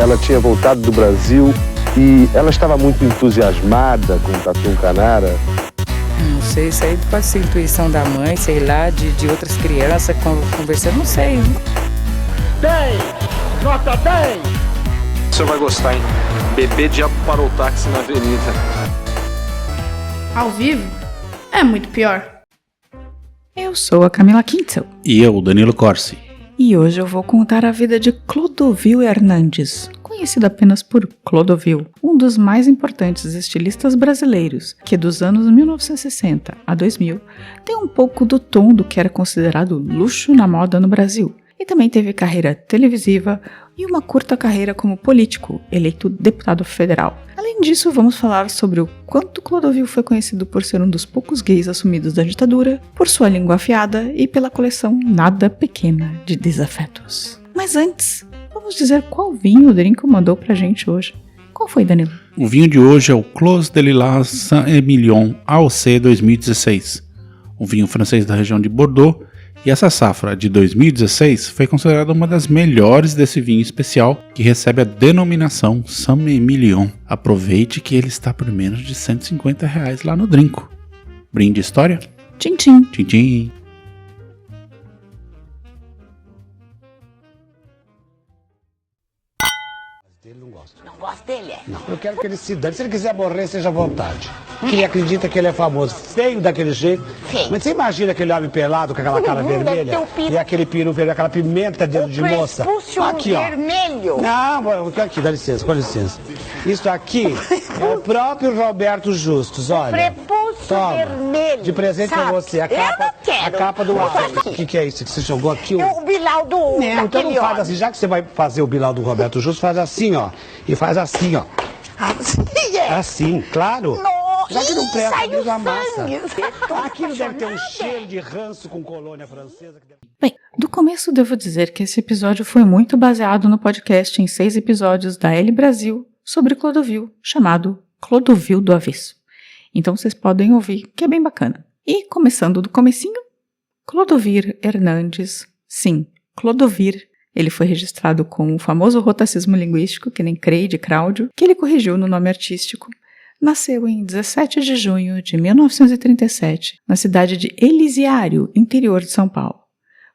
ela tinha voltado do Brasil e ela estava muito entusiasmada com o Tatu Canara. Não sei, isso aí pode ser intuição da mãe, sei lá, de outras crianças conversando, não sei. 10! Nota 10! O senhor vai gostar, hein? Bebê diabo parou o táxi na avenida. Ao vivo é muito pior. Eu sou a Camila Quintzel. E eu, Danilo Corsi. E hoje eu vou contar a vida de Clodovil Hernandes, conhecido apenas por Clodovil, um dos mais importantes estilistas brasileiros, que dos anos 1960 a 2000 tem um pouco do tom do que era considerado luxo na moda no Brasil. E também teve carreira televisiva e uma curta carreira como político, eleito deputado federal. Além disso, vamos falar sobre o quanto Clodovil foi conhecido por ser um dos poucos gays assumidos da ditadura, por sua língua afiada e pela coleção nada pequena de desafetos. Mas antes, vamos dizer qual vinho o Drinco mandou pra gente hoje. Qual foi, Danilo? O vinho de hoje é o Clos de Lilas Saint-Emilion AOC 2016, um vinho francês da região de Bordeaux. E essa safra de 2016 foi considerada uma das melhores desse vinho especial, que recebe a denominação Saint-Emilion. Aproveite que ele está por menos de R$150 lá no Drinco. Brinde história? Tchim, tchim. Tchim, tchim. Não gosto dele, é? Não, eu quero que ele se dane. Se ele quiser morrer, seja à vontade. Que ele acredita que ele é famoso. Feio daquele jeito. Feio. Mas você imagina aquele homem pelado com aquela cara vermelha? E aquele peru vermelho, aquela pimenta de moça. Aqui, ó. Vermelho. Não, aqui, dá licença, com licença. Isso aqui é o próprio Roberto Justus, olha. Prepúcio Toma, vermelho. de presente pra você. A capa, não quero. A capa do álbum. O que é isso que você jogou aqui? O Bilal do Não, então não faz homem. assim. Já que você vai fazer o Bilal do Roberto Justus, faz assim, ó. E faz assim, ó. Assim, é. Assim, claro. Nossa, Já que não presta, sai diz o a massa. sangue. Aquilo deve ter um cheiro de ranço com colônia francesa. Bem, do começo devo dizer que esse episódio foi muito baseado no podcast em 6 episódios da L Brasil sobre Clodovil, chamado Clodovil do Avesso. Então vocês podem ouvir, que é bem bacana. E começando do comecinho, Clodovir Hernandes, sim, Clodovir. Ele foi registrado com o famoso rotacismo linguístico, que nem Crei de Cláudio, que ele corrigiu no nome artístico. Nasceu em 17 de junho de 1937, na cidade de Elisiário, interior de São Paulo.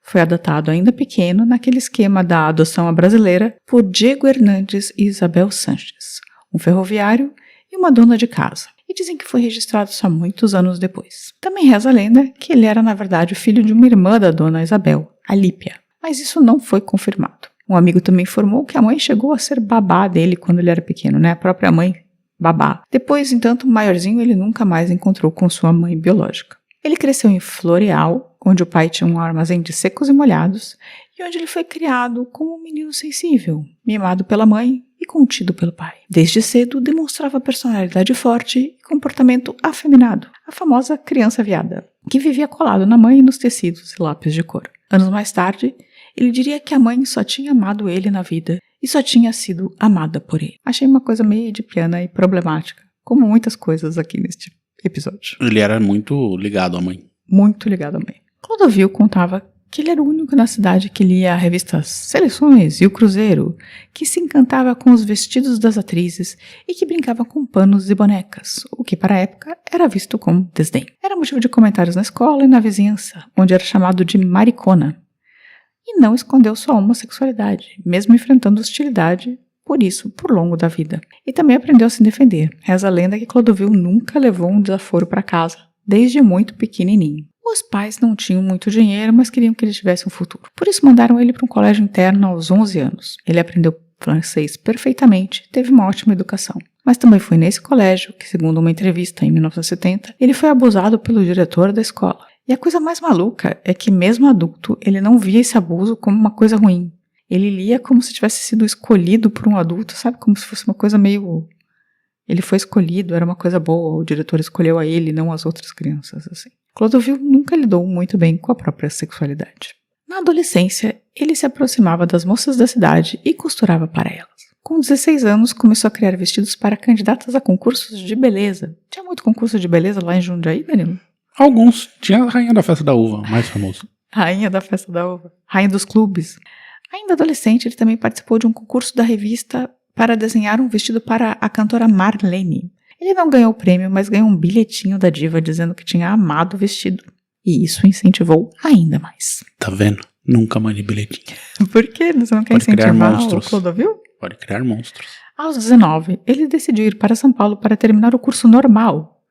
Foi adotado ainda pequeno naquele esquema da adoção à brasileira por Diego Hernandes e Isabel Sanches, um ferroviário e uma dona de casa. E dizem que foi registrado só muitos anos depois. Também reza a lenda que ele era, na verdade, o filho de uma irmã da dona Isabel, a Lípia. Mas isso não foi confirmado. Um amigo também informou que a mãe chegou a ser babá dele quando ele era pequeno, né? A própria mãe, babá. Depois, entanto, maiorzinho, ele nunca mais encontrou com sua mãe biológica. Ele cresceu em Floreal, onde o pai tinha um armazém de secos e molhados, e onde ele foi criado como um menino sensível, mimado pela mãe e contido pelo pai. Desde cedo, demonstrava personalidade forte e comportamento afeminado, a famosa criança viada, que vivia colado na mãe e nos tecidos e lápis de cor. Anos mais tarde, ele diria que a mãe só tinha amado ele na vida e só tinha sido amada por ele. Achei uma coisa meio edipiana e problemática, como muitas coisas aqui neste episódio. Ele era muito ligado à mãe. Muito ligado à mãe. Clodovil contava que ele era o único na cidade que lia a revista Seleções e o Cruzeiro, que se encantava com os vestidos das atrizes e que brincava com panos e bonecas, o que para a época era visto como desdém. Era motivo de comentários na escola e na vizinhança, onde era chamado de maricona. E não escondeu sua homossexualidade, mesmo enfrentando hostilidade por isso, por longo da vida. E também aprendeu a se defender. Reza a lenda que Clodovil nunca levou um desaforo para casa, desde muito pequenininho. Os pais não tinham muito dinheiro, mas queriam que ele tivesse um futuro. Por isso mandaram ele para um colégio interno aos 11 anos. Ele aprendeu francês perfeitamente, teve uma ótima educação. Mas também foi nesse colégio que, segundo uma entrevista em 1970, ele foi abusado pelo diretor da escola. E a coisa mais maluca é que, mesmo adulto, ele não via esse abuso como uma coisa ruim. Ele lia como se tivesse sido escolhido por um adulto, sabe? Como se fosse uma coisa meio... Ele foi escolhido, era uma coisa boa, o diretor escolheu a ele, não as outras crianças, assim. Clodovil nunca lidou muito bem com a própria sexualidade. Na adolescência, ele se aproximava das moças da cidade e costurava para elas. Com 16 anos, começou a criar vestidos para candidatas a concursos de beleza. Tinha muito concurso de beleza lá em Jundiaí, Danilo? Alguns. Tinha a Rainha da Festa da Uva, mais famoso. Rainha da Festa da Uva. Rainha dos clubes. Ainda adolescente, ele também participou de um concurso da revista para desenhar um vestido para a cantora Marlene. Ele não ganhou o prêmio, mas ganhou um bilhetinho da diva dizendo que tinha amado o vestido. E isso incentivou ainda mais. Tá vendo? Nunca mande bilhetinho. Por quê? Você não quer Pode criar incentivar monstros. o Clodovil? Pode criar monstros. Aos 19, ele decidiu ir para São Paulo para terminar o curso normal,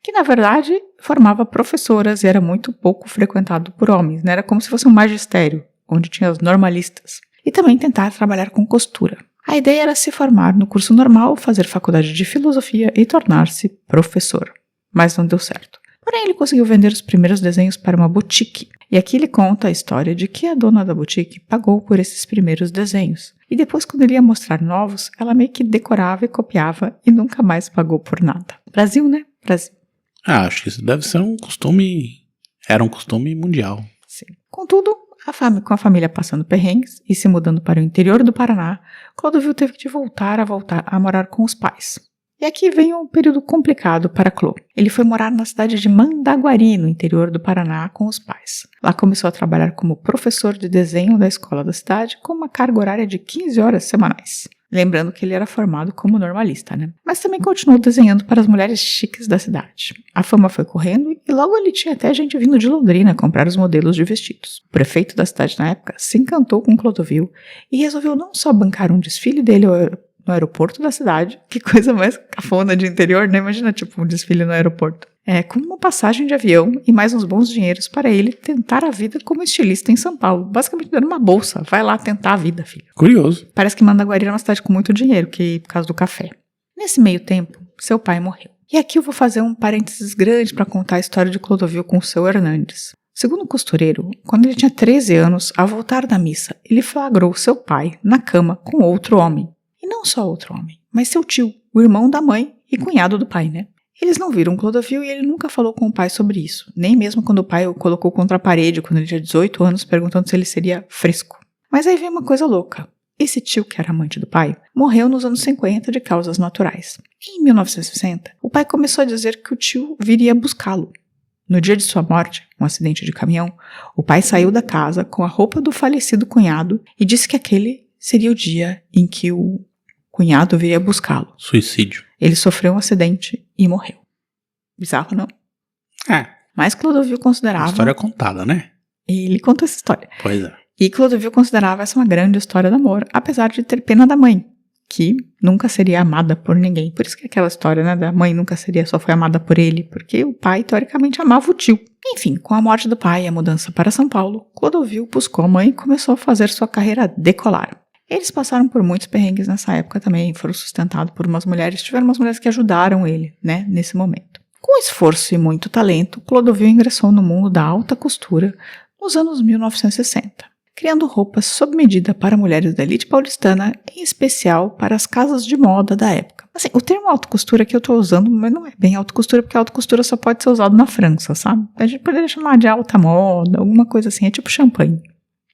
que na verdade formava professoras e era muito pouco frequentado por homens, né? Era como se fosse um magistério, onde tinha os normalistas. E também tentar trabalhar com costura. A ideia era se formar no curso normal, fazer faculdade de filosofia e tornar-se professor. Mas não deu certo. Porém, ele conseguiu vender os primeiros desenhos para uma boutique. E aqui ele conta a história de que a dona da boutique pagou por esses primeiros desenhos. E depois, quando ele ia mostrar novos, ela meio que decorava e copiava e nunca mais pagou por nada. Brasil, né? Brasil. Acho que isso deve ser um costume... Era um costume mundial. Sim. Contudo, com a família passando perrengues e se mudando para o interior do Paraná, Clodovil teve que voltar a morar com os pais. E aqui vem um período complicado para Clô. Ele foi morar na cidade de Mandaguari, no interior do Paraná, com os pais. Lá começou a trabalhar como professor de desenho da escola da cidade, com uma carga horária de 15 horas semanais. Lembrando que ele era formado como normalista, né? Mas também continuou desenhando para as mulheres chiques da cidade. A fama foi correndo e logo ele tinha até gente vindo de Londrina comprar os modelos de vestidos. O prefeito da cidade na época se encantou com Clodovil e resolveu não só bancar um desfile dele no aeroporto da cidade, que coisa mais cafona de interior, né? Imagina, tipo, um desfile no aeroporto. Com uma passagem de avião e mais uns bons dinheiros para ele tentar a vida como estilista em São Paulo. Basicamente dando uma bolsa. Vai lá tentar a vida, filho. Curioso. Parece que Mandaguari era uma cidade com muito dinheiro, por causa do café. Nesse meio tempo, seu pai morreu. E aqui eu vou fazer um parênteses grande para contar a história de Clodovil com o seu Hernandes. Segundo o costureiro, quando ele tinha 13 anos, ao voltar da missa, ele flagrou seu pai na cama com outro homem. E não só outro homem, mas seu tio, o irmão da mãe e cunhado do pai, né? Eles não viram Clodovil e ele nunca falou com o pai sobre isso. Nem mesmo quando o pai o colocou contra a parede, quando ele tinha 18 anos, perguntando se ele seria fresco. Mas aí vem uma coisa louca. Esse tio, que era amante do pai, morreu nos anos 50 de causas naturais. Em 1960, o pai começou a dizer que o tio viria buscá-lo. No dia de sua morte, um acidente de caminhão, o pai saiu da casa com a roupa do falecido cunhado e disse que aquele seria o dia em que o cunhado viria buscá-lo. Suicídio. Ele sofreu um acidente e morreu. Bizarro, não? Mas Clodovil considerava... História contada, né? Ele contou essa história. Pois é. E Clodovil considerava essa uma grande história de amor, apesar de ter pena da mãe, que nunca seria amada por ninguém. Por isso que aquela história, né, da mãe só foi amada por ele, porque o pai, teoricamente, amava o tio. Enfim, com a morte do pai e a mudança para São Paulo, Clodovil buscou a mãe e começou a fazer sua carreira decolar. Eles passaram por muitos perrengues nessa época também, foram sustentados por umas mulheres, tiveram umas mulheres que ajudaram ele, né, nesse momento. Com esforço e muito talento, Clodovil ingressou no mundo da alta costura nos anos 1960, criando roupas sob medida para mulheres da elite paulistana, em especial para as casas de moda da época. Assim, o termo alta costura que eu estou usando, mas não é bem alta costura, porque alta costura só pode ser usado na França, sabe? A gente poderia chamar de alta moda, alguma coisa assim, é tipo champanhe.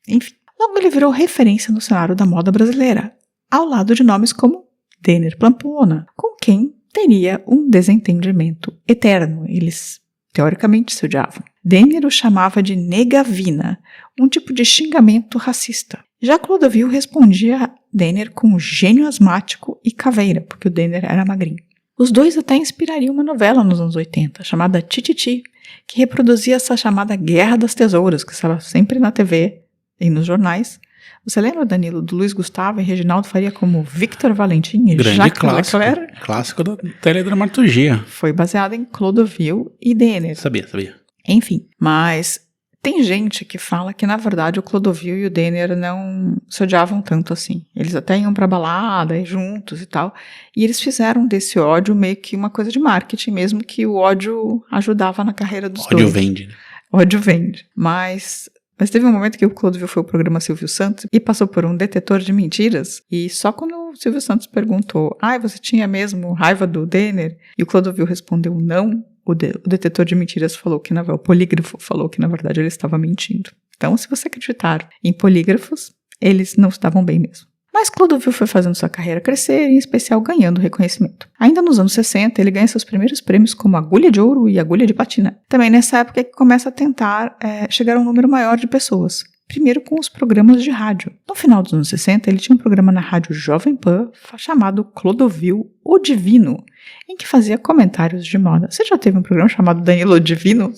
Enfim. Logo ele virou referência no cenário da moda brasileira, ao lado de nomes como Denner Plampona, com quem teria um desentendimento eterno. Eles, teoricamente, se odiavam. Denner o chamava de negavina, um tipo de xingamento racista. Já Clodovil respondia a Denner com gênio asmático e caveira, porque o Denner era magrinho. Os dois até inspirariam uma novela nos anos 80, chamada Tititi, que reproduzia essa chamada Guerra das Tesouras, que estava sempre na TV e nos jornais. Você lembra, Danilo, do Luiz Gustavo e Reginaldo Faria como Victor Valentim e Grande Jacques clássico, Leclerc? Clássico da teledramaturgia. Foi baseado em Clodovil e Denner. Sabia. Enfim, mas tem gente que fala que, na verdade, o Clodovil e o Denner não se odiavam tanto assim. Eles até iam pra balada, e juntos e tal. E eles fizeram desse ódio meio que uma coisa de marketing, mesmo que o ódio ajudava na carreira dos dois. Ódio vende, né? Ódio vende. Mas teve um momento que o Clodovil foi ao programa Silvio Santos e passou por um detetor de mentiras. E só quando o Silvio Santos perguntou, você tinha mesmo raiva do Denner? E o Clodovil respondeu não. O detetor de mentiras falou que, o polígrafo falou que, na verdade, ele estava mentindo. Então, se você acreditar em polígrafos, eles não estavam bem mesmo. Mas Clodovil foi fazendo sua carreira crescer, em especial ganhando reconhecimento. Ainda nos anos 60, ele ganha seus primeiros prêmios como Agulha de Ouro e Agulha de Platina. Também nessa época é que começa a tentar chegar a um número maior de pessoas. Primeiro com os programas de rádio. No final dos anos 60, ele tinha um programa na rádio Jovem Pan chamado Clodovil o Divino, em que fazia comentários de moda. Você já teve um programa chamado Danilo o Divino?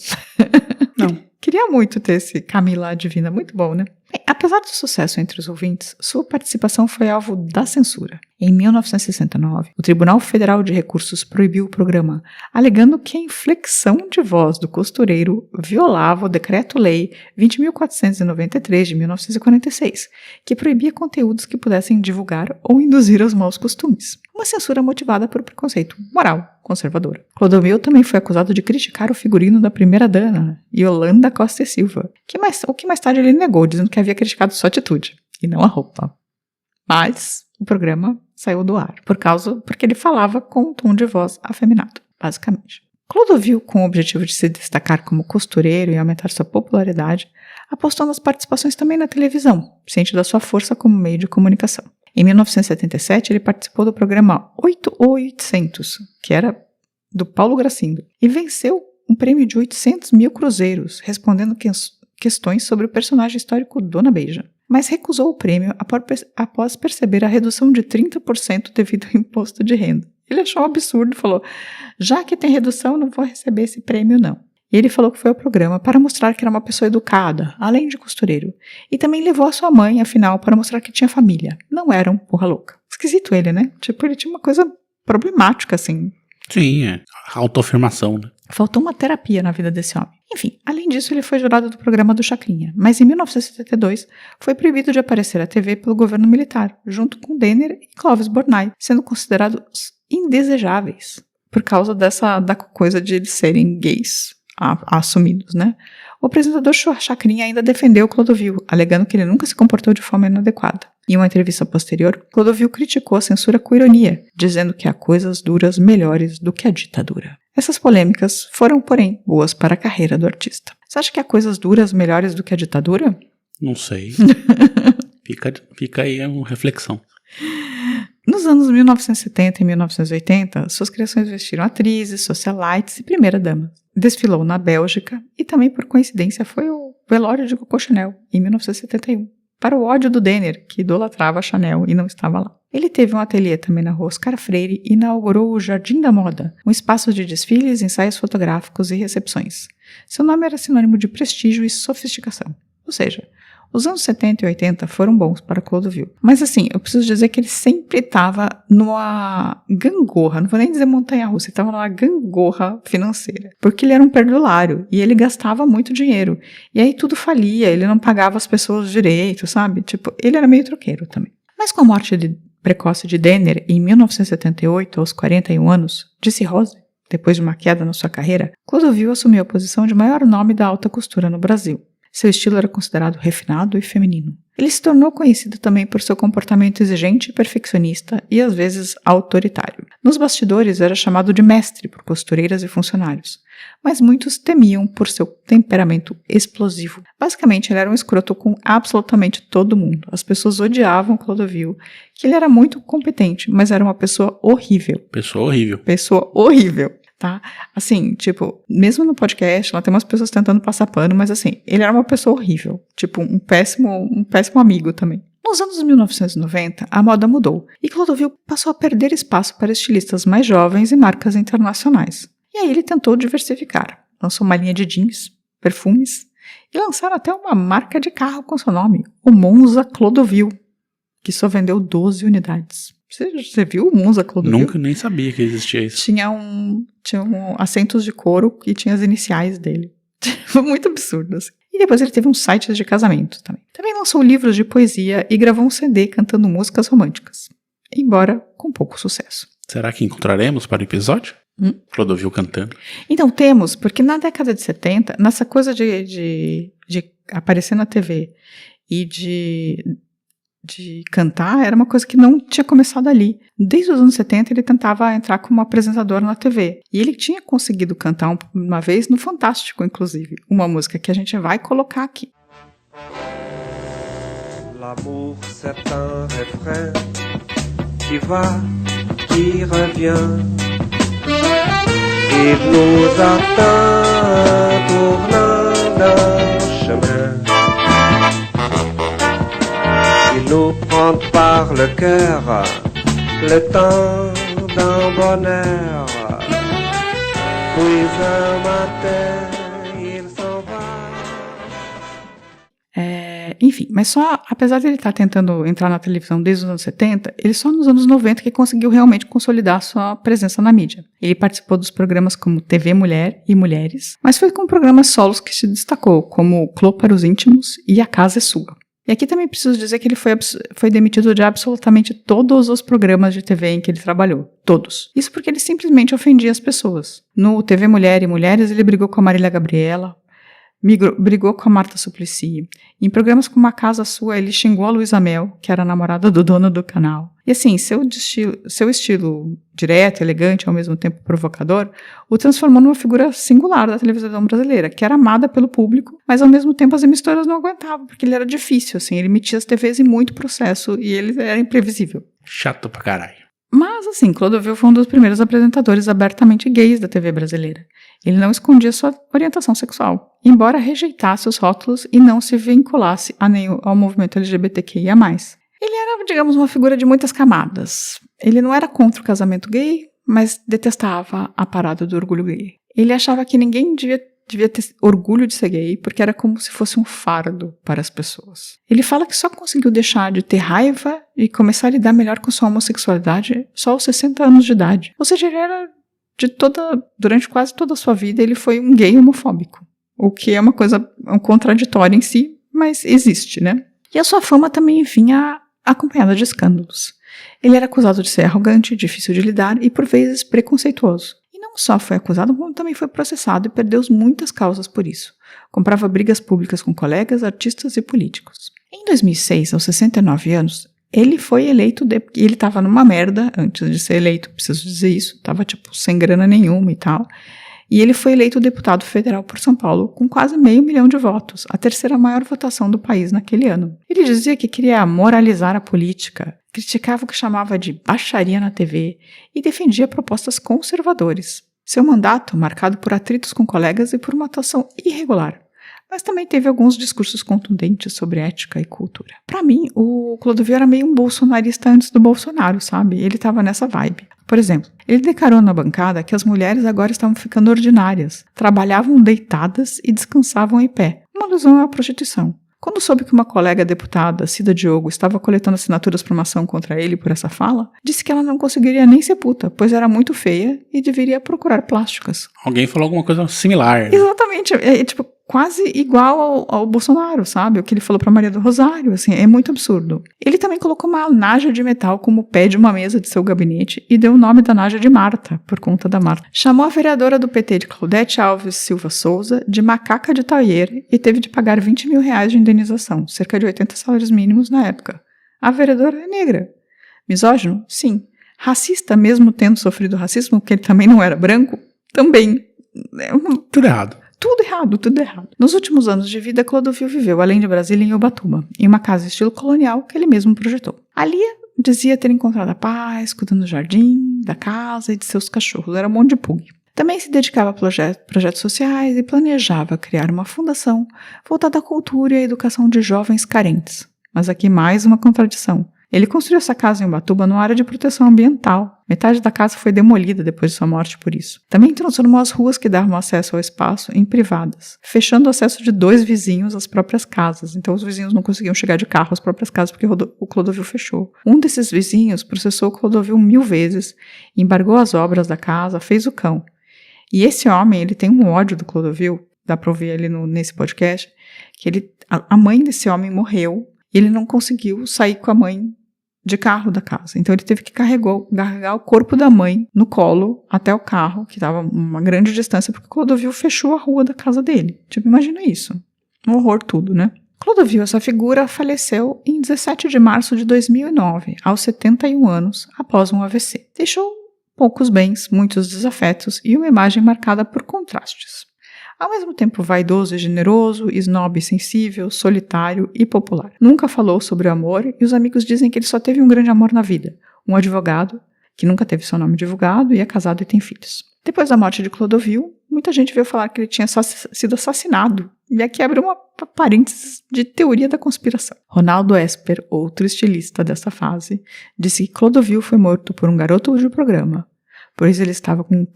Não. Queria muito ter esse Camila Divina, muito bom, né? Bem, apesar do sucesso entre os ouvintes, sua participação foi alvo da censura. Em 1969, o Tribunal Federal de Recursos proibiu o programa, alegando que a inflexão de voz do costureiro violava o Decreto-Lei 20.493 de 1946, que proibia conteúdos que pudessem divulgar ou induzir aos maus costumes. Uma censura motivada por preconceito moral conservador. Clodovil também foi acusado de criticar o figurino da primeira-dama, Yolanda Costa e Silva, o que mais tarde ele negou, dizendo que havia criticado sua atitude, e não a roupa. Mas o programa saiu do ar, porque ele falava com um tom de voz afeminado, basicamente. Clodovil, com o objetivo de se destacar como costureiro e aumentar sua popularidade, apostou nas participações também na televisão, ciente da sua força como meio de comunicação. Em 1977, ele participou do programa 800, que era do Paulo Gracindo, e venceu um prêmio de 800 mil cruzeiros, respondendo questões sobre o personagem histórico Dona Beija. Mas recusou o prêmio após perceber a redução de 30% devido ao imposto de renda. Ele achou um absurdo e falou, já que tem redução, não vou receber esse prêmio não. E ele falou que foi ao programa para mostrar que era uma pessoa educada, além de costureiro. E também levou a sua mãe, afinal, para mostrar que tinha família. Não era um porra louca. Esquisito ele, né? Tipo, ele tinha uma coisa problemática, assim. Sim, é autoafirmação, né? Faltou uma terapia na vida desse homem. Enfim, além disso, ele foi jurado do programa do Chacrinha. Mas em 1972, foi proibido de aparecer à TV pelo governo militar, junto com Denner e Clóvis Bornai, sendo considerados indesejáveis, por causa da coisa de eles serem gays. Assumidos, né? O apresentador Chacrinha ainda defendeu Clodovil, alegando que ele nunca se comportou de forma inadequada. Em uma entrevista posterior, Clodovil criticou a censura com ironia, dizendo que há coisas duras melhores do que a ditadura. Essas polêmicas foram, porém, boas para a carreira do artista. Você acha que há coisas duras melhores do que a ditadura? Não sei. Fica aí uma reflexão. Nos anos 1970 e 1980, suas criações vestiram atrizes, socialites e primeira-dama. Desfilou na Bélgica e também, por coincidência, foi o velório de Coco Chanel, em 1971, para o ódio do Denner, que idolatrava a Chanel e não estava lá. Ele teve um ateliê também na rua Oscar Freire e inaugurou o Jardim da Moda, um espaço de desfiles, ensaios fotográficos e recepções. Seu nome era sinônimo de prestígio e sofisticação. Ou seja, os anos 70 e 80 foram bons para Clodovil. Mas assim, eu preciso dizer que ele sempre estava numa gangorra, não vou nem dizer montanha-russa, ele estava numa gangorra financeira. Porque ele era um perdulário e ele gastava muito dinheiro. E aí tudo falia, ele não pagava as pessoas direito, sabe? Tipo, ele era meio troqueiro também. Mas com a morte precoce de Denner em 1978, aos 41 anos, de cirrose, depois de uma queda na sua carreira, Clodovil assumiu a posição de maior nome da alta costura no Brasil. Seu estilo era considerado refinado e feminino. Ele se tornou conhecido também por seu comportamento exigente, perfeccionista e, às vezes, autoritário. Nos bastidores, era chamado de mestre por costureiras e funcionários, mas muitos temiam por seu temperamento explosivo. Basicamente, ele era um escroto com absolutamente todo mundo. As pessoas odiavam Clodovil, que ele era muito competente, mas era uma pessoa horrível. Pessoa horrível. Pessoa horrível. Tá? Assim, tipo, mesmo no podcast, lá tem umas pessoas tentando passar pano, mas assim, ele era uma pessoa horrível. Tipo, um péssimo amigo também. Nos anos 1990, a moda mudou e Clodovil passou a perder espaço para estilistas mais jovens e marcas internacionais. E aí ele tentou diversificar. Lançou uma linha de jeans, perfumes e lançaram até uma marca de carro com seu nome, o Monza Clodovil, que só vendeu 12 unidades. Você viu o Monza Clodovil? Nunca nem sabia que existia isso. Tinha assentos de couro e tinha as iniciais dele. Foi muito absurdo, assim. E depois ele teve uns sites de casamento também. Também lançou livros de poesia e gravou um CD cantando músicas românticas. Embora com pouco sucesso. Será que encontraremos para o episódio? Clodovil cantando. Então temos, porque na década de 70, nessa coisa de aparecer na TV e de cantar, era uma coisa que não tinha começado ali. Desde os anos 70 ele tentava entrar como apresentador na TV. E ele tinha conseguido cantar uma vez no Fantástico, inclusive. Uma música que a gente vai colocar aqui. L'amour c'est un refrain qui va, qui revient. Il nous attend tournant d'un chemin. cœur le temps d'un bonheur. Puis un matin il s'en va. Enfim, mas só, apesar de ele estar tentando entrar na televisão desde os anos 70, ele só nos anos 90 que conseguiu realmente consolidar sua presença na mídia. Ele participou dos programas como TV Mulher e Mulheres, mas foi com programas solos que se destacou, como Clô para os Íntimos e A Casa é Sua. E aqui também preciso dizer que ele foi demitido de absolutamente todos os programas de TV em que ele trabalhou. Todos. Isso porque ele simplesmente ofendia as pessoas. No TV Mulher e Mulheres, ele brigou com a Marília Gabriela, brigou com a Marta Suplicy. Em programas como A Casa Sua, ele xingou a Luísa Mel, que era a namorada do dono do canal. E assim, seu estilo direto, elegante, ao mesmo tempo provocador, o transformou numa figura singular da televisão brasileira, que era amada pelo público, mas ao mesmo tempo as emissoras não aguentavam, porque ele era difícil, assim, ele metia as TVs em muito processo e ele era imprevisível. Chato pra caralho. Mas, assim, Clodovil foi um dos primeiros apresentadores abertamente gays da TV brasileira. Ele não escondia sua orientação sexual, embora rejeitasse os rótulos e não se vinculasse ao movimento LGBTQIA+. Ele era, digamos, uma figura de muitas camadas. Ele não era contra o casamento gay, mas detestava a parada do orgulho gay. Ele achava que ninguém devia ter orgulho de ser gay, porque era como se fosse um fardo para as pessoas. Ele fala que só conseguiu deixar de ter raiva e começar a lidar melhor com sua homossexualidade só aos 60 anos de idade. Ou seja, ele era durante quase toda a sua vida, ele foi um gay homofóbico. O que é uma coisa contraditória em si, mas existe, né? E a sua fama também vinha acompanhada de escândalos. Ele era acusado de ser arrogante, difícil de lidar e, por vezes, preconceituoso. Não só foi acusado, como também foi processado e perdeu muitas causas por isso. Comprava brigas públicas com colegas, artistas e políticos. Em 2006, aos 69 anos, ele foi eleito, e ele estava numa merda antes de ser eleito, preciso dizer isso, estava sem grana nenhuma e tal. E ele foi eleito deputado federal por São Paulo com quase 500 mil de votos, a terceira maior votação do país naquele ano. Ele dizia que queria moralizar a política, criticava o que chamava de baixaria na TV e defendia propostas conservadoras. Seu mandato, marcado por atritos com colegas e por uma atuação irregular, mas também teve alguns discursos contundentes sobre ética e cultura. Para mim, o Clodovil era meio um bolsonarista antes do Bolsonaro, sabe? Ele estava nessa vibe. Por exemplo, ele declarou na bancada que as mulheres agora estavam ficando ordinárias, trabalhavam deitadas e descansavam em pé, uma alusão à prostituição. Quando soube que uma colega deputada, Cida Diogo, estava coletando assinaturas para uma ação contra ele por essa fala, disse que ela não conseguiria nem ser puta, pois era muito feia e deveria procurar plásticas. Alguém falou alguma coisa similar. Né? Exatamente, quase igual ao Bolsonaro, sabe? O que ele falou para Maria do Rosário, assim, é muito absurdo. Ele também colocou uma naja de metal como pé de uma mesa de seu gabinete e deu o nome da naja de Marta, por conta da Marta. Chamou a vereadora do PT de Claudete Alves Silva Souza de macaca de taier e teve de pagar R$20 mil de indenização, cerca de 80 salários mínimos na época. A vereadora é negra. Misógino? Sim. Racista, mesmo tendo sofrido racismo, porque ele também não era branco? Também. Tudo errado. Tudo errado. Nos últimos anos de vida, Clodovil viveu, além de Brasília, em Ubatuba, em uma casa estilo colonial que ele mesmo projetou. Ali, dizia ter encontrado a paz, cuidando do jardim, da casa e de seus cachorros. Era um monte de pug. Também se dedicava a projetos sociais e planejava criar uma fundação voltada à cultura e à educação de jovens carentes. Mas aqui mais uma contradição. Ele construiu essa casa em Ubatuba numa área de proteção ambiental. Metade da casa foi demolida depois de sua morte por isso. Também transformou as ruas que davam acesso ao espaço em privadas, fechando o acesso de 2 vizinhos às próprias casas. Então os vizinhos não conseguiam chegar de carro às próprias casas porque o Clodovil fechou. Um desses vizinhos processou o Clodovil 1000 vezes, embargou as obras da casa, fez o cão. E esse homem, ele tem um ódio do Clodovil, dá pra ouvir ali nesse podcast, que a mãe desse homem morreu e ele não conseguiu sair com a mãe de carro da casa. Então ele teve que carregar o corpo da mãe no colo até o carro, que estava uma grande distância, porque o Clodovil fechou a rua da casa dele. Imagina isso. Um horror tudo, né? Clodovil, essa figura, faleceu em 17 de março de 2009, aos 71 anos, após um AVC. Deixou poucos bens, muitos desafetos e uma imagem marcada por contrastes. Ao mesmo tempo vaidoso e generoso, snob e sensível, solitário e popular. Nunca falou sobre o amor e os amigos dizem que ele só teve um grande amor na vida. Um advogado, que nunca teve seu nome divulgado e é casado e tem filhos. Depois da morte de Clodovil, muita gente veio falar que ele tinha sido assassinado. E aqui abre uma parênteses de teoria da conspiração. Ronaldo Esper, outro estilista dessa fase, disse que Clodovil foi morto por um garoto de programa, pois ele estava com o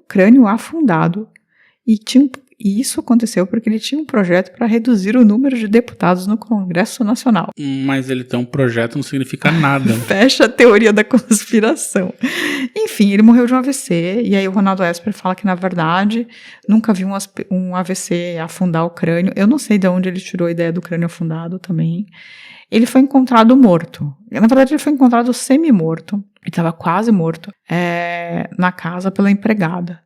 crânio afundado e isso aconteceu porque ele tinha um projeto para reduzir o número de deputados no Congresso Nacional. Mas ele ter um projeto não significa nada. Fecha a teoria da conspiração. Enfim, ele morreu de um AVC, e aí o Ronaldo Esper fala que, na verdade, nunca viu um AVC afundar o crânio. Eu não sei de onde ele tirou a ideia do crânio afundado também. Ele foi encontrado morto. Na verdade, ele foi encontrado semi-morto. Ele estava quase morto na casa pela empregada.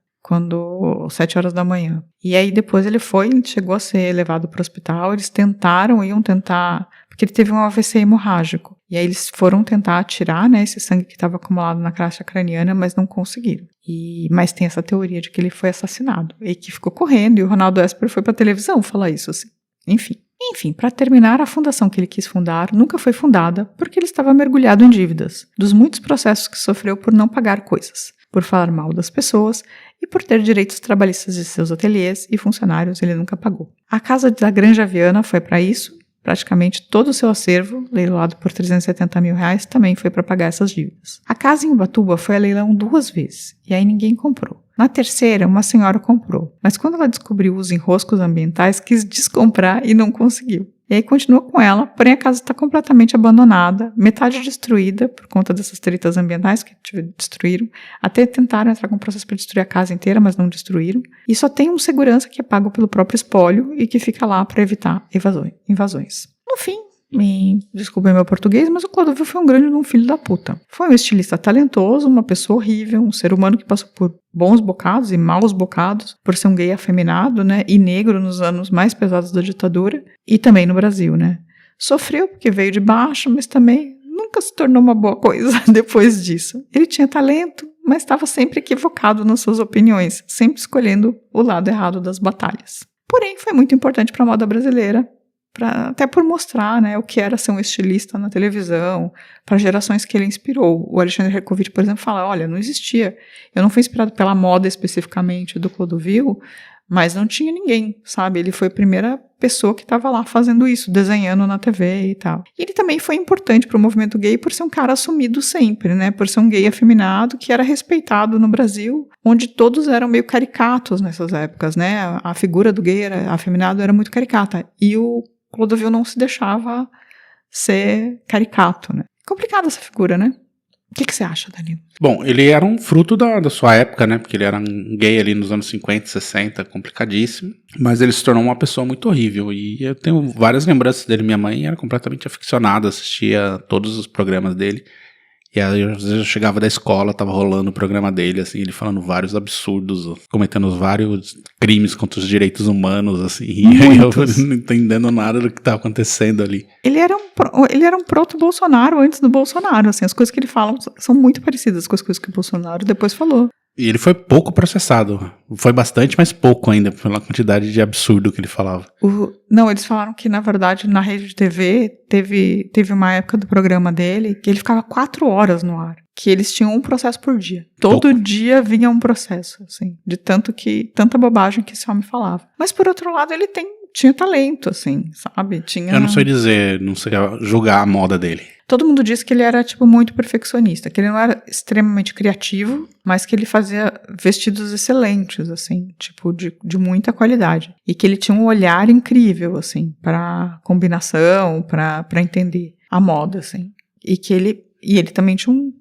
7 horas da manhã. E aí depois ele chegou a ser levado para o hospital, eles iam tentar, porque ele teve um AVC hemorrágico. E aí eles foram tentar tirar, né, esse sangue que estava acumulado na caixa craniana, mas não conseguiram. Mas tem essa teoria de que ele foi assassinado. E que ficou correndo, e o Ronaldo Esper foi para a televisão falar isso, assim. Enfim, para terminar, a fundação que ele quis fundar nunca foi fundada porque ele estava mergulhado em dívidas, dos muitos processos que sofreu por não pagar coisas, por falar mal das pessoas e por ter direitos trabalhistas de seus ateliês e funcionários ele nunca pagou. A casa da Granja Viana foi para isso, praticamente todo o seu acervo, leiloado por R$370 mil, também foi para pagar essas dívidas. A casa em Ubatuba foi a leilão 2 vezes, e aí ninguém comprou. Na terceira, uma senhora comprou, mas quando ela descobriu os enroscos ambientais, quis descomprar e não conseguiu. E aí continuou com ela, porém a casa está completamente abandonada, metade destruída por conta dessas tretas ambientais que destruíram. Até tentaram entrar com um processo para destruir a casa inteira, mas não destruíram. E só tem um segurança que é pago pelo próprio espólio e que fica lá para evitar invasões. No fim, desculpem meu português, mas o Clodovil foi um grande filho da puta. Foi um estilista talentoso, uma pessoa horrível, um ser humano que passou por bons bocados e maus bocados, por ser um gay afeminado, né, e negro nos anos mais pesados da ditadura, e também no Brasil, né. Sofreu porque veio de baixo, mas também nunca se tornou uma boa coisa depois disso. Ele tinha talento, mas estava sempre equivocado nas suas opiniões, sempre escolhendo o lado errado das batalhas. Porém, foi muito importante para a moda brasileira, até por mostrar, né, o que era ser um estilista na televisão, para gerações que ele inspirou. O Alexandre Hercovitch, por exemplo, fala, olha, não existia. Eu não fui inspirado pela moda especificamente do Clodovil, mas não tinha ninguém, sabe? Ele foi a primeira pessoa que estava lá fazendo isso, desenhando na TV e tal. E ele também foi importante para o movimento gay por ser um cara assumido sempre, né? Por ser um gay afeminado que era respeitado no Brasil, onde todos eram meio caricatos nessas épocas, né? A figura do gay afeminado era muito caricata. E o Clodovil não se deixava ser caricato, né? Complicada essa figura, né? O que você acha, Danilo? Bom, ele era um fruto da sua época, né? Porque ele era um gay ali nos anos 50, 60, complicadíssimo. Mas ele se tornou uma pessoa muito horrível. E eu tenho várias lembranças dele. Minha mãe era completamente aficionada, assistia todos os programas dele. E aí, às vezes, eu chegava da escola, tava rolando o programa dele, assim, ele falando vários absurdos, cometendo vários crimes contra os direitos humanos, assim, e eu não entendendo nada do que tava acontecendo ali. Ele era um proto-Bolsonaro antes do Bolsonaro, assim, as coisas que ele fala são muito parecidas com as coisas que o Bolsonaro depois falou. E ele foi pouco processado. Foi bastante, mas pouco ainda, pela quantidade de absurdo que ele falava. Não, eles falaram que, na verdade, na rede de TV, teve uma época do programa dele que ele ficava 4 horas no ar. Que eles tinham um processo por dia. Todo dia vinha um processo, assim, de tanta bobagem que esse homem falava. Mas, por outro lado, ele tinha talento, assim, sabe? Eu não sei dizer, não sei julgar a moda dele. Todo mundo diz que ele era, muito perfeccionista, que ele não era extremamente criativo, mas que ele fazia vestidos excelentes, assim, de muita qualidade. E que ele tinha um olhar incrível, assim, para combinação, para entender a moda, assim. E ele também tinha um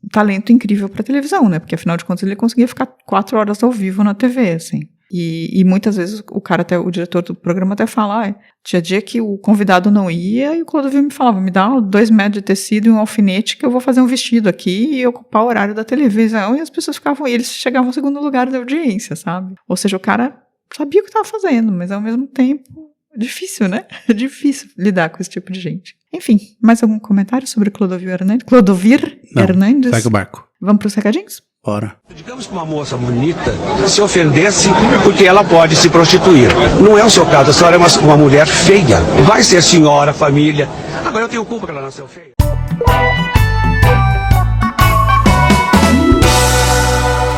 talento incrível para televisão, né? Porque, afinal de contas, ele conseguia ficar 4 horas ao vivo na TV, assim. E muitas vezes o diretor do programa até fala, tinha dia que o convidado não ia e o Clodovil me falava, me dá 2 metros de tecido e um alfinete que eu vou fazer um vestido aqui e ocupar o horário da televisão, e as pessoas eles chegavam ao segundo lugar da audiência, sabe? Ou seja, o cara sabia o que estava fazendo, mas ao mesmo tempo, difícil, né? É difícil lidar com esse tipo de gente. Enfim, mais algum comentário sobre Clodovil Hernandes? Clodovir Hernandes? Segue o barco. Vamos para os recadinhos? Bora. Digamos que uma moça bonita se ofendesse porque ela pode se prostituir. Não é o seu caso, a senhora é uma mulher feia. Vai ser senhora, família. Agora eu tenho culpa que ela nasceu feia.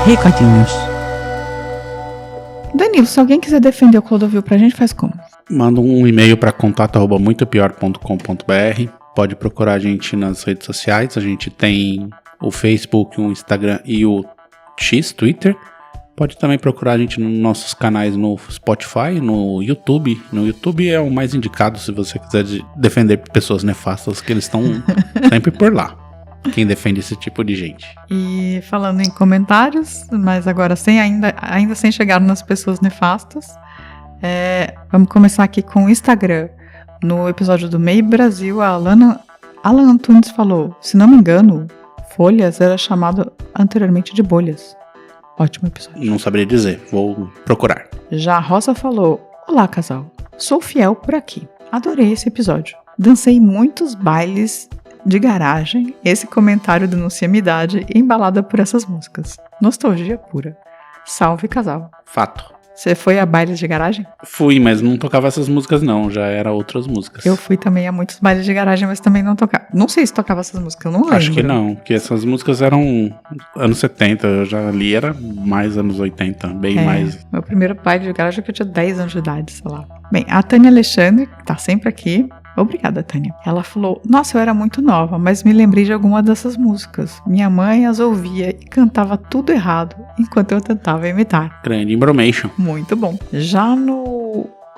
Recadinhos. Danilo, se alguém quiser defender o Clodovil pra gente, faz como? Manda um e-mail para contato@muitopior.com.br. Pode procurar a gente nas redes sociais. A gente tem o Facebook, o Instagram e o Twitter. Pode também procurar a gente nos nossos canais no Spotify, no YouTube. No YouTube é o mais indicado se você quiser defender pessoas nefastas, que eles estão sempre por lá. Quem defende esse tipo de gente. E falando em comentários, mas agora ainda sem chegar nas pessoas nefastas, vamos começar aqui com o Instagram. No episódio do MEI Brasil, a Alan Antunes falou: se não me engano, folhas era chamado anteriormente de bolhas. Ótimo episódio. Não saberia dizer, vou procurar. Já a Rosa falou: olá, casal. Sou fiel por aqui. Adorei esse episódio. Dancei muitos bailes de garagem. Esse comentário denuncia minha idade, embalada por essas músicas. Nostalgia pura. Salve, casal. Fato. Você foi a bailes de garagem? Fui, mas não tocava essas músicas não, já era outras músicas. Eu fui também a muitos bailes de garagem, mas também não tocava. Não sei se tocava essas músicas, eu não lembro. Acho que não, porque essas músicas eram anos 70, eu já li, era mais anos 80, bem mais. Meu primeiro baile de garagem que eu tinha 10 anos de idade, sei lá. Bem, a Tânia Alexandre, que tá sempre aqui. Obrigada, Tânia. Ela falou: nossa, eu era muito nova, mas me lembrei de alguma dessas músicas. Minha mãe as ouvia e cantava tudo errado, enquanto eu tentava imitar. Grande information. Muito bom. Já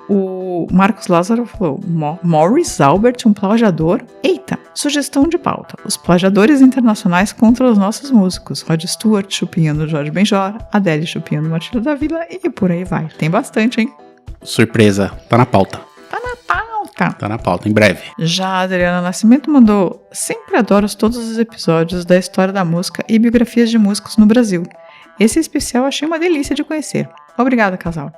o Marcos Lázaro falou: Morris Albert, um plagiador? Eita, sugestão de pauta. Os plagiadores internacionais contra os nossos músicos. Rod Stewart chupinhando Jorge Benjor, Adele chupinhando Matilda da Vila e por aí vai. Tem bastante, hein? Surpresa, tá na pauta. Tá na pauta, em breve. Já a Adriana Nascimento mandou: sempre adoro todos os episódios da história da música e biografias de músicos no Brasil. Esse especial achei uma delícia de conhecer. Obrigada, casal.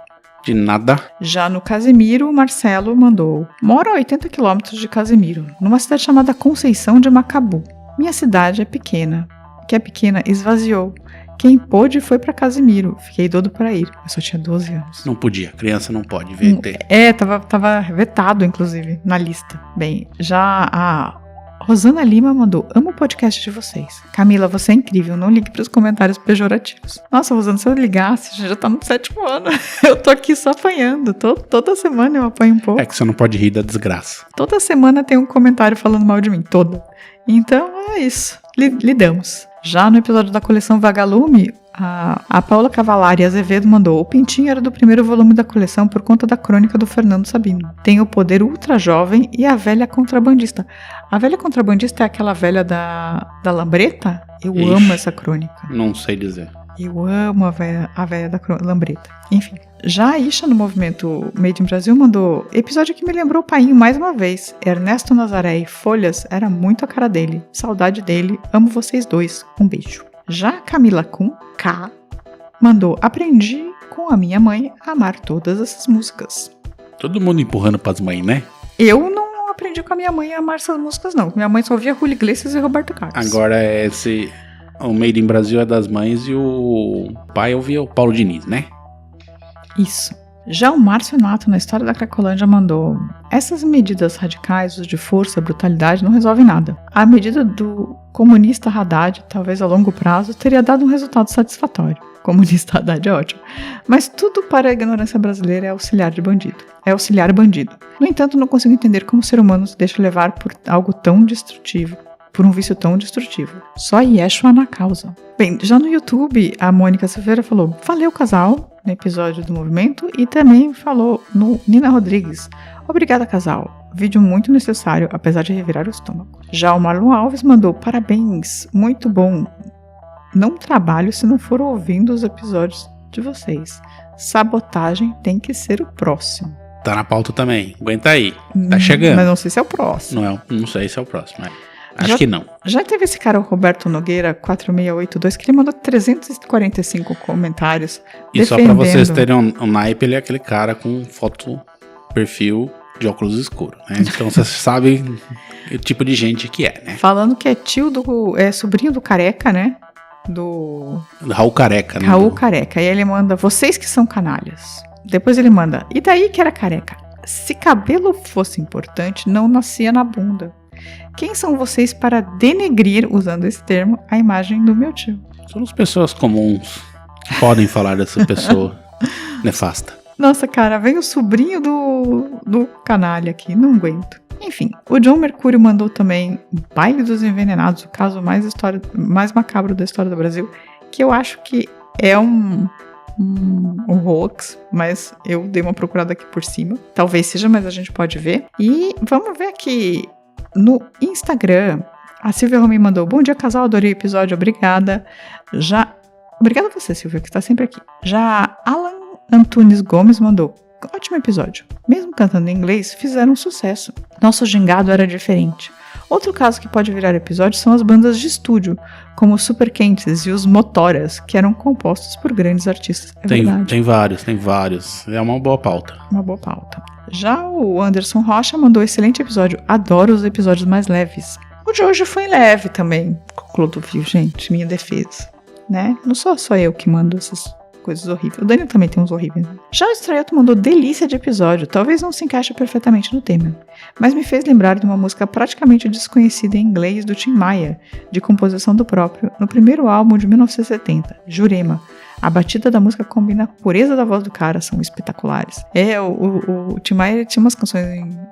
De nada. Já no Casimiro, o Marcelo mandou: moro a 80 quilômetros de Casimiro, numa cidade chamada Conceição de Macabu. Minha cidade é pequena. Que é pequena, esvaziou. Quem pôde foi pra Casimiro. Fiquei doido pra ir. Eu só tinha 12 anos. Não podia, criança não pode VT. Tava vetado, inclusive, na lista. Bem, já a Rosana Lima mandou: amo o podcast de vocês. Camila, você é incrível, não ligue pros comentários pejorativos. Nossa, Rosana, se eu ligasse, já tá no 7º ano. Eu tô aqui só apanhando. Toda semana eu apanho um pouco. É que você não pode rir da desgraça. Toda semana tem um comentário falando mal de mim, toda. Então é isso, lidamos. Já no episódio da coleção Vagalume, a Paula Cavalari Azevedo mandou: o Pintinho era do primeiro volume da coleção por conta da crônica do Fernando Sabino. Tem o Poder Ultra Jovem e a Velha Contrabandista. A Velha Contrabandista é aquela velha da Lambreta? Eu amo essa crônica. Não sei dizer. Eu amo a velha da Lambreta. Enfim. Já a Isha, no movimento Made in Brasil, mandou: episódio que me lembrou o Painho mais uma vez. Ernesto Nazaré e Folhas era muito a cara dele. Saudade dele. Amo vocês dois. Um beijo. Já a Camila com K mandou: aprendi com a minha mãe a amar todas essas músicas. Todo mundo empurrando pras mães, né? Eu não aprendi com a minha mãe a amar essas músicas, não. Minha mãe só ouvia Julio Iglesias e Roberto Carlos. Agora o Made in Brasil é das mães e o pai ouvia o Paulo Diniz, né? Isso. Já o Márcio Nato, na história da Cracolândia, mandou: essas medidas radicais, os de força, brutalidade, não resolvem nada. A medida do comunista Haddad, talvez a longo prazo, teria dado um resultado satisfatório. Comunista Haddad é ótimo. Mas tudo para a ignorância brasileira é auxiliar bandido. No entanto, não consigo entender como o ser humano se deixa levar por algo tão destrutivo. Por um vício tão destrutivo. Só Yeshua na causa. Bem, já no YouTube, a Mônica Silveira falou: valeu, casal, no episódio do Movimento, e também falou no Nina Rodrigues: obrigada, casal. Vídeo muito necessário, apesar de revirar o estômago. Já o Marlon Alves mandou: parabéns, muito bom. Não trabalho se não for ouvindo os episódios de vocês. Sabotagem tem que ser o próximo. Tá na pauta também, aguenta aí, tá chegando. Mas não sei se é o próximo. Não sei se é o próximo, Acho que não. Já teve esse cara, o Roberto Nogueira, 4682, que ele mandou 345 comentários e defendendo. Só pra vocês terem um naipe, ele é aquele cara com foto, perfil de óculos escuros, né? Então vocês sabem o tipo de gente que é, né? Falando que é sobrinho do Careca, né? Do Raul Careca, né? Raul Careca. E ele manda: vocês que são canalhas. Depois ele manda: e daí que era careca? Se cabelo fosse importante, não nascia na bunda. Quem são vocês para denegrir, usando esse termo, a imagem do meu tio? Somos pessoas comuns que podem falar dessa pessoa nefasta. Nossa, cara, vem o sobrinho do canalha aqui, não aguento. Enfim, o John Mercúrio mandou também Baile dos Envenenados, o caso mais macabro da história do Brasil, que eu acho que é um hoax, mas eu dei uma procurada aqui por cima. Talvez seja, mas a gente pode ver. E vamos ver aqui no Instagram. A Silvia Romin mandou: bom dia, casal, adorei o episódio, obrigada. Obrigada a você, Silvia, que está sempre aqui. Já Alan Antunes Gomes mandou: ótimo episódio. Mesmo cantando em inglês, fizeram sucesso. Nosso gingado era diferente. Outro caso que pode virar episódio são as bandas de estúdio, como os Super Quentes e os Motoras, que eram compostos por grandes artistas. Verdade. Tem vários. É uma boa pauta. Uma boa pauta. Já o Anderson Rocha mandou excelente episódio. Adoro os episódios mais leves. O de hoje foi leve também. Clodovil, gente, minha defesa. Né? Não sou só eu que mando essas coisas horríveis. O Daniel também tem uns horríveis. Já o Estreito mandou delícia de episódio. Talvez não se encaixe perfeitamente no tema, mas me fez lembrar de uma música praticamente desconhecida em inglês do Tim Maia, de composição do próprio, no primeiro álbum de 1970, Jurema. A batida da música combina a pureza da voz do cara, são espetaculares. O Tim Maia tinha umas canções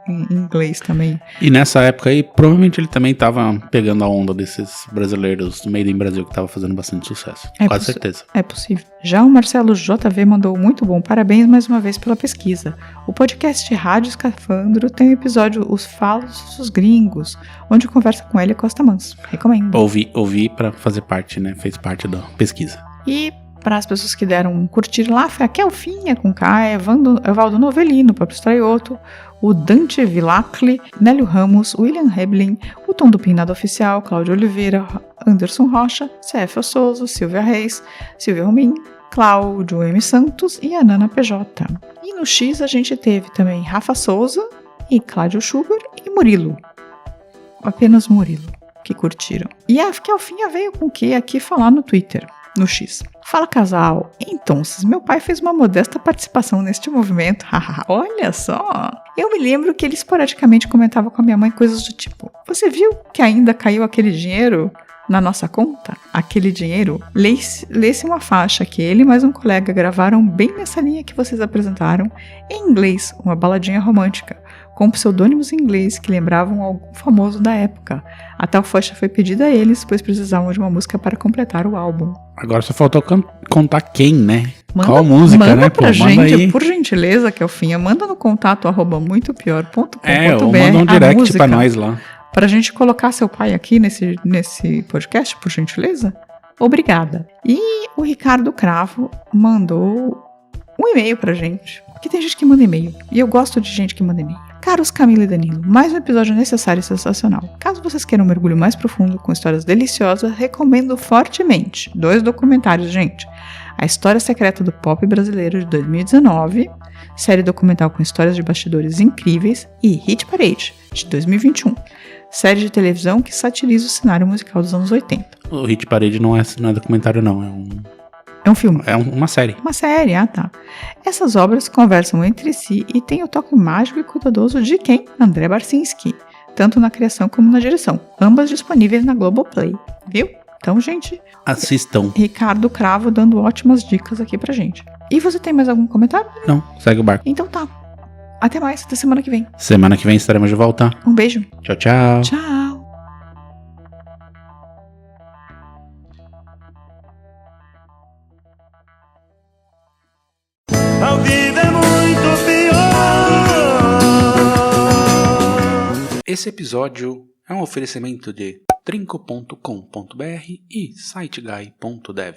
em inglês também. E nessa época aí, provavelmente ele também tava pegando a onda desses brasileiros made in Brasil que tava fazendo bastante sucesso. Quase certeza. É possível. Já o Marcelo JV mandou: muito bom, parabéns mais uma vez pela pesquisa. O podcast Rádio Escafandro tem o episódio Os Falsos Gringos, onde conversa com Elia Costa Manso. Recomendo. Ouvi pra fazer parte, né? Fez parte da pesquisa. E para as pessoas que deram um curtir lá, foi a Kelfinha com K, Evaldo Novelino, Pablo Straioto, o Dante Villacli, Nélio Ramos, William Heblin, o Tom do Pinado Oficial, Cláudio Oliveira, Anderson Rocha, CF Souza, Silvia Reis, Silvia Romin, Cláudio M. Santos e a Nana PJ. E no X a gente teve também Rafa Souza e Cláudio Schubert e Murilo. Apenas Murilo, que curtiram. E a Kelfinha veio com o que aqui falar no Twitter. No X. Fala, casal. Então, meu pai fez uma modesta participação neste movimento. Olha só. Eu me lembro que ele esporadicamente comentava com a minha mãe coisas do tipo: você viu que ainda caiu aquele dinheiro na nossa conta? Aquele dinheiro? Lê-se uma faixa que ele e mais um colega gravaram bem nessa linha que vocês apresentaram, em inglês, uma baladinha romântica, com pseudônimos em inglês que lembravam algum famoso da época. A tal faixa foi pedida a eles, pois precisavam de uma música para completar o álbum. Agora só faltou contar quem, né? Qual música, manda né? Pra gente, aí. Por gentileza, Kelfinha, manda no contato @muitopior.com.br. Ou manda um direct pra nós lá. Pra gente colocar seu pai aqui nesse podcast, por gentileza. Obrigada. E o Ricardo Cravo mandou um e-mail pra gente. Porque tem gente que manda e-mail. E eu gosto de gente que manda e-mail. Caros Camila e Danilo, mais um episódio necessário e sensacional. Caso vocês queiram um mergulho mais profundo com histórias deliciosas, recomendo fortemente 2 documentários, gente. A História Secreta do Pop Brasileiro, de 2019, série documental com histórias de bastidores incríveis, e Hit Parade, de 2021, série de televisão que satiriza o cenário musical dos anos 80. O Hit Parade não é documentário, não. É um filme. É uma série. Uma série, tá. Essas obras conversam entre si e têm o toque mágico e cuidadoso de quem? André Barcinski. Tanto na criação como na direção. Ambas disponíveis na Globoplay. Viu? Então, gente... assistam. Ricardo Cravo dando ótimas dicas aqui pra gente. E você tem mais algum comentário? Não, segue o barco. Então tá. Até mais, até semana que vem. Semana que vem estaremos de volta. Um beijo. Tchau, tchau. Tchau. A vida é muito pior. Esse episódio é um oferecimento de trinco.com.br e siteguy.dev.